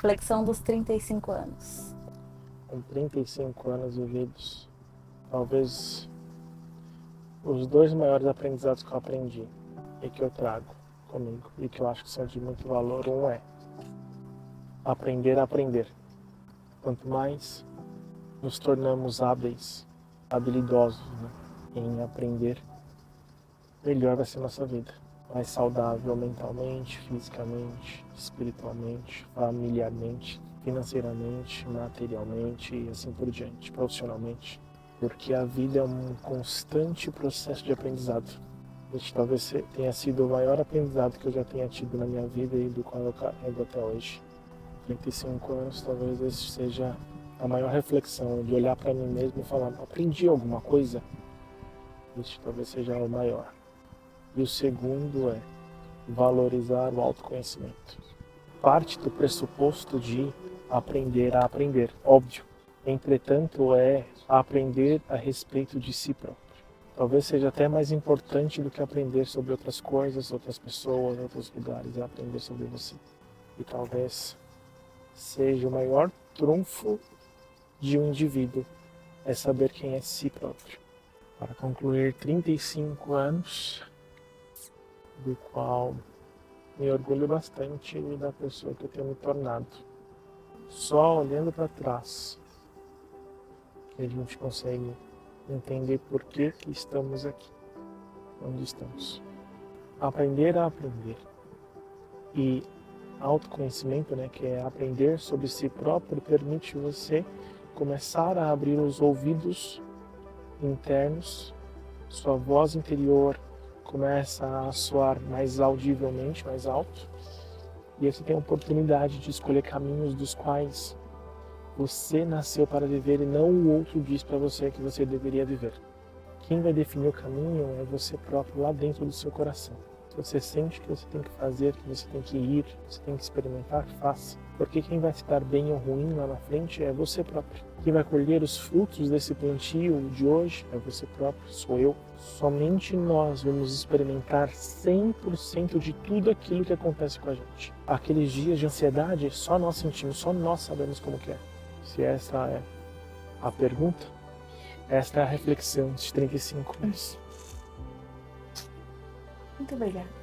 reflexão dos 35 anos. Com 35 anos vividos, talvez os dois maiores aprendizados que eu aprendi e que eu trago comigo e que eu acho que são de muito valor, um é aprender a aprender. Quanto mais nos tornamos hábeis, habilidosos, né, em aprender, melhor vai ser a nossa vida. Mais saudável mentalmente, fisicamente, espiritualmente, familiarmente, financeiramente, materialmente e assim por diante, profissionalmente. Porque a vida é um constante processo de aprendizado. Este talvez tenha sido o maior aprendizado que eu já tenha tido na minha vida e do qual eu carrego até hoje. 35 anos, talvez esse seja a maior reflexão, de olhar para mim mesmo e falar, aprendi alguma coisa? Este talvez seja o maior. E o segundo é valorizar o autoconhecimento. Parte do pressuposto de aprender a aprender, óbvio. Entretanto, é aprender a respeito de si próprio. Talvez seja até mais importante do que aprender sobre outras coisas, outras pessoas, outros lugares, é aprender sobre você. E talvez seja o maior trunfo de um indivíduo, é saber quem é si próprio. Para concluir, 35 anos, do qual me orgulho bastante da pessoa que eu tenho me tornado. Só olhando para trás que a gente consegue entender por que estamos aqui, onde estamos. Aprender a aprender. E autoconhecimento, né, que é aprender sobre si próprio, permite você começar a abrir os ouvidos internos, sua voz interior começa a soar mais audivelmente, mais alto, e você tem a oportunidade de escolher caminhos dos quais você nasceu para viver e não o outro diz para você que você deveria viver. Quem vai definir o caminho é você próprio lá dentro do seu coração. Se você sente que você tem que fazer, que você tem que ir, que você tem que experimentar, faça. Porque quem vai se dar bem ou ruim lá na frente é você próprio. Quem vai colher os frutos desse plantio de hoje é você próprio, sou eu. Somente nós vamos experimentar 100% de tudo aquilo que acontece com a gente. Aqueles dias de ansiedade, só nós sentimos, só nós sabemos como que é. Se essa é a pergunta, esta é a reflexão de 35 anos. Muito obrigada.